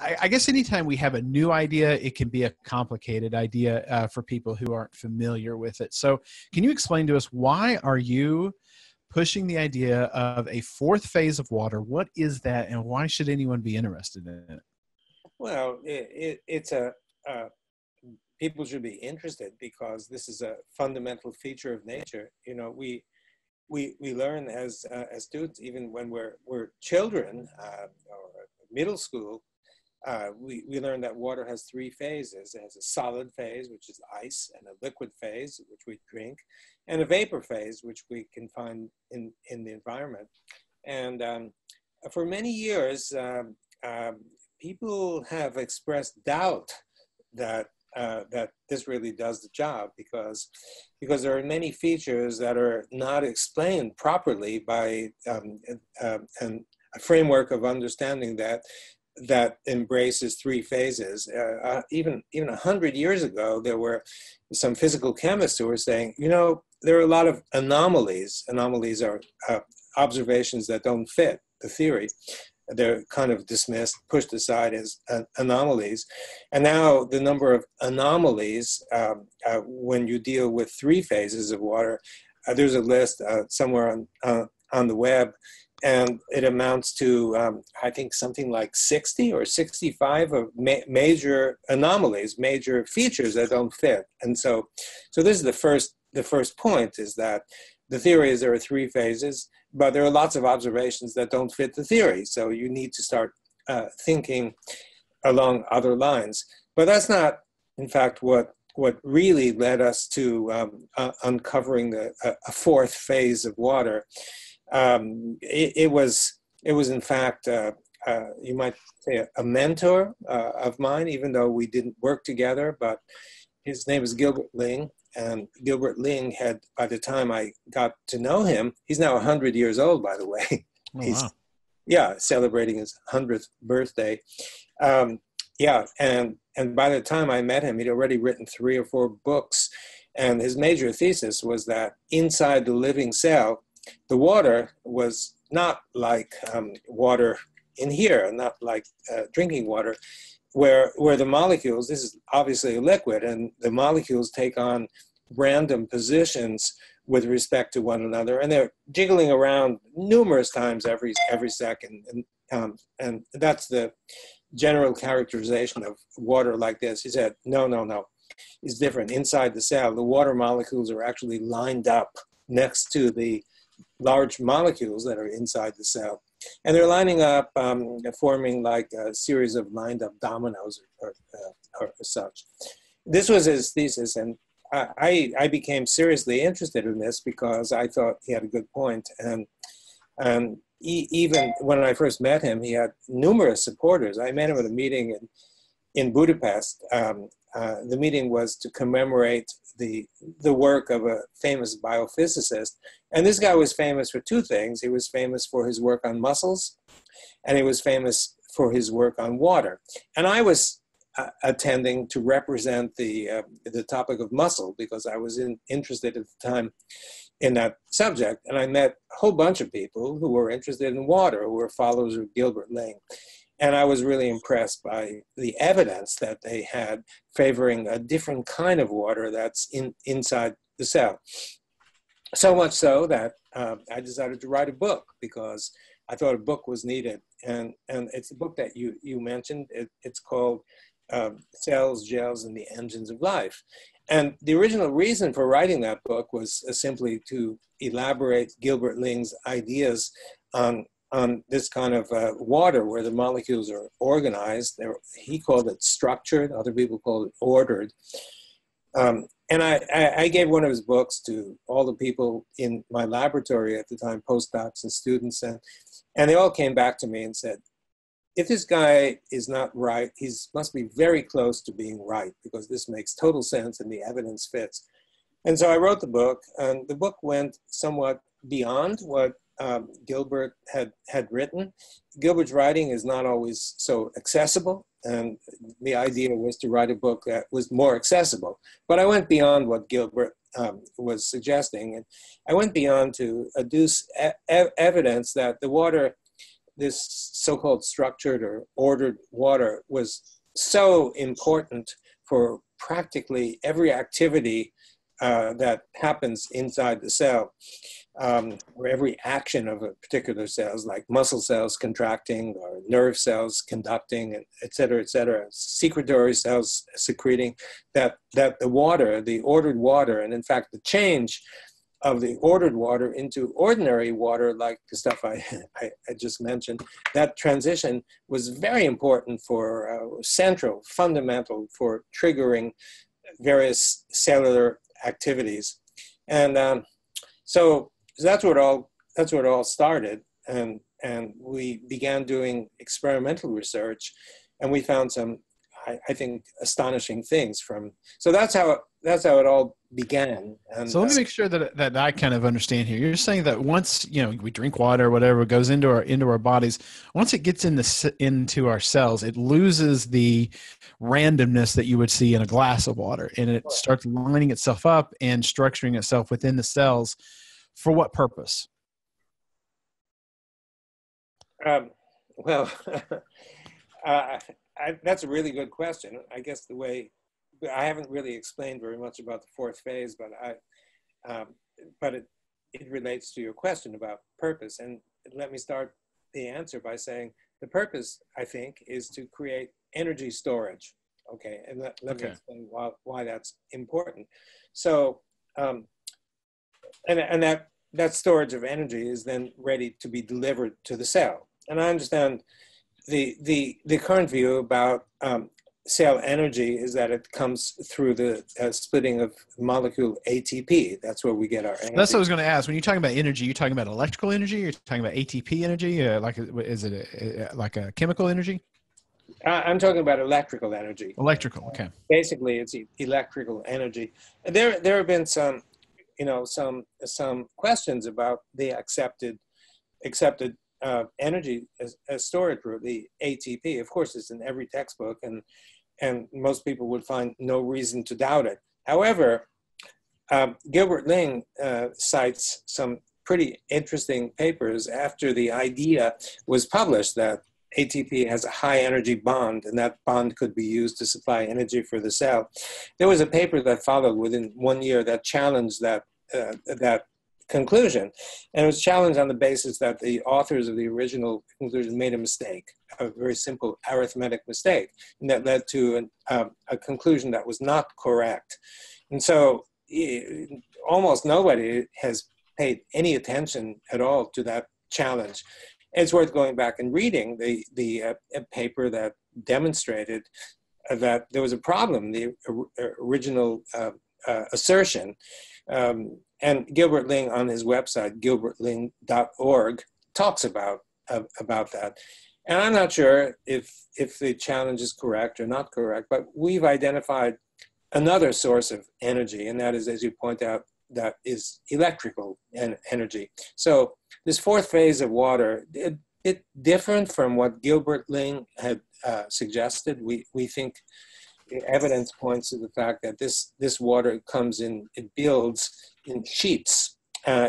I guess anytime we have a new idea, it can be a complicated idea for people who aren't familiar with it. So can you explain to us, why are you pushing the idea of a fourth phase of water? What is that, and why should anyone be interested in it? Well, it's people should be interested because this is a fundamental feature of nature. You know, we learn as students, even when we're children or middle school. We learn that water has three phases. It has a solid phase, which is ice, and a liquid phase, which we drink, and a vapor phase, which we can find in the environment. And for many years, people have expressed doubt that that this really does the job, because there are many features that are not explained properly by a framework of understanding that embraces three phases. Even 100 years ago, there were some physical chemists who were saying, you know, there are a lot of anomalies. Anomalies are observations that don't fit the theory. They're kind of dismissed, pushed aside as anomalies. And now the number of anomalies, when you deal with three phases of water, there's a list somewhere on the web, and it amounts to, I think, something like 60 or 65 of major anomalies, major features that don't fit. And so this is the first point, is that the theory is there are three phases, but there are lots of observations that don't fit the theory. So you need to start thinking along other lines. But that's not, in fact, what really led us to uncovering a fourth phase of water. It was in fact, you might say, a mentor of mine, even though we didn't work together. But his name is Gilbert Ling. And Gilbert Ling had, by the time I got to know him, he's now 100 years old, by the way. Oh, he's, wow. yeah, celebrating his 100th birthday. And by the time I met him, he'd already written 3 or 4 books. And his major thesis was that inside the living cell, the water was not like water in here, not like drinking water, where the molecules, this is obviously a liquid, and the molecules take on random positions with respect to one another, and they're jiggling around numerous times every second. And that's the general characterization of water like this. He said, no, it's different. Inside the cell, the water molecules are actually lined up next to the large molecules that are inside the cell. And they're lining up, forming like a series of lined up dominoes or such. This was his thesis, and I became seriously interested in this because I thought he had a good point. And even when I first met him, he had numerous supporters. I met him at a meeting in Budapest. The meeting was to commemorate the work of a famous biophysicist. And this guy was famous for 2 things. He was famous for his work on mussels, and he was famous for his work on water. And I was attending to represent the topic of mussel because I was interested at the time in that subject. And I met a whole bunch of people who were interested in water, who were followers of Gilbert Ling. And I was really impressed by the evidence that they had favoring a different kind of water that's inside the cell. So much so that I decided to write a book because I thought a book was needed. And it's a book that you mentioned. It's called Cells, Gels, and the Engines of Life. And the original reason for writing that book was simply to elaborate Gilbert Ling's ideas on this kind of water where the molecules are organized. He called it structured, other people called it ordered. And I gave one of his books to all the people in my laboratory at the time, postdocs and students, and they all came back to me and said, if this guy is not right, he must be very close to being right, because this makes total sense and the evidence fits. And so I wrote the book, and the book went somewhat beyond what Gilbert had written. Gilbert's writing is not always so accessible, and the idea was to write a book that was more accessible. But I went beyond what Gilbert was suggesting, and I went beyond to adduce evidence that the water this so-called structured or ordered water was so important for practically every activity that happens inside the cell, or every action of a particular cells, like muscle cells contracting or nerve cells conducting, and et cetera, secretory cells secreting, that the water, the ordered water, and in fact the change of the ordered water into ordinary water, like the stuff I just mentioned, that transition was very important for central, fundamental for triggering various cellular activities. And so that's where it all started. And we began doing experimental research, and we found some, I think, astonishing things from. So that's how it all began. And so let me make sure that I kind of understand here. You're saying that once, we drink water or whatever goes into our bodies, once it gets into our cells, it loses the randomness that you would see in a glass of water, and it starts lining itself up and structuring itself within the cells. For what purpose? Well, that's a really good question. I guess I haven't really explained very much about the fourth phase, but it relates to your question about purpose. And let me start the answer by saying the purpose, I think, is to create energy storage. Okay, and let me explain why that's important. So, and that storage of energy is then ready to be delivered to the cell. And I understand the current view about cell energy is that it comes through the splitting of molecule ATP. That's where we get our energy. That's what I was going to ask. When you're talking about energy, you're talking about electrical energy? You're talking about ATP energy? Is it like a chemical energy? I'm talking about electrical energy. Electrical, okay. Basically, it's electrical energy. There have been some questions about the accepted energy as storage route, the ATP. Of course, it's in every textbook, and most people would find no reason to doubt it. However, Gilbert Ling cites some pretty interesting papers after the idea was published that ATP has a high energy bond, and that bond could be used to supply energy for the cell. There was a paper that followed within 1 year that challenged that conclusion, and it was challenged on the basis that the authors of the original conclusion made a mistake, a very simple arithmetic mistake, and that led to a conclusion that was not correct. And so almost nobody has paid any attention at all to that challenge. It's worth going back and reading the paper that demonstrated that there was a problem, the original assertion. And Gilbert Ling on his website, gilbertling.org, talks about that. And I'm not sure if the challenge is correct or not correct, but we've identified another source of energy, and that is, as you point out, that is electrical energy. So this fourth phase of water, it different from what Gilbert Ling had suggested. We think the evidence points to the fact that this water comes in, it builds in sheets.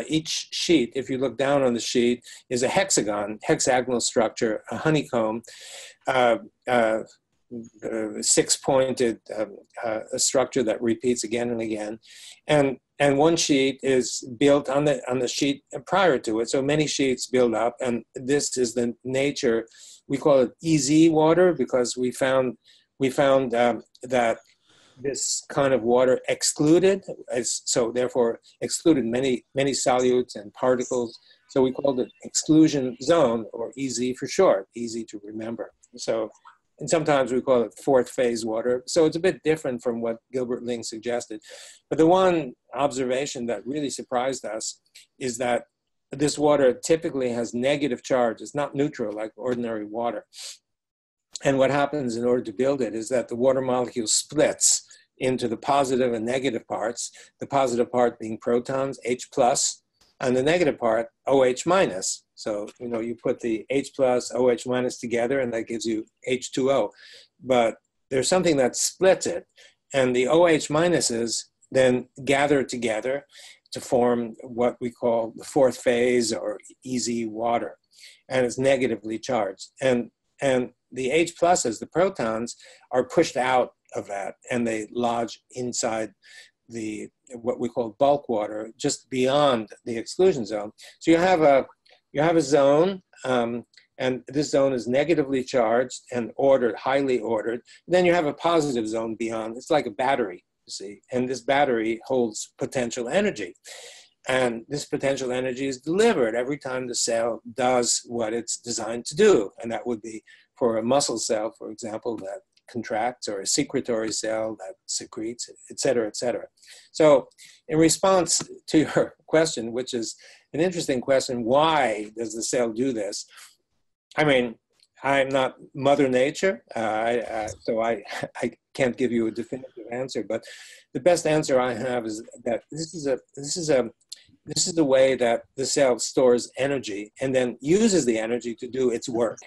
Each sheet, if you look down on the sheet, is a hexagonal structure, a honeycomb, six-pointed a structure that repeats again and again, and one sheet is built on the sheet prior to it. So many sheets build up, and this is the nature. We call it EZ water because we found that this kind of water excluded, so therefore excluded many solutes and particles. So we called it exclusion zone, or EZ for short, easy to remember. So, and sometimes we call it fourth phase water. So it's a bit different from what Gilbert Ling suggested. But the one observation that really surprised us is that this water typically has negative charge. It's not neutral like ordinary water. And what happens in order to build it is that the water molecule splits into the positive and negative parts, the positive part being protons, H plus, and the negative part, OH minus. So, you put the H plus, OH minus together, and that gives you H2O. But there's something that splits it, and the OH minuses then gather together to form what we call the fourth phase or EZ water. and it's negatively charged. And the H pluses, the protons, are pushed out of that, and they lodge inside the what we call bulk water, just beyond the exclusion zone. So you have a zone, and this zone is negatively charged and ordered, highly ordered. Then you have a positive zone beyond. It's like a battery, you see, and this battery holds potential energy. And this potential energy is delivered every time the cell does what it's designed to do. And that would be for a muscle cell, for example, that contracts, or a secretory cell that secretes, et cetera, et cetera. So in response to your question, which is an interesting question, why does the cell do this? I mean, I'm not Mother Nature, so I can't give you a definitive answer. But the best answer I have is that this is the way that the cell stores energy and then uses the energy to do its work.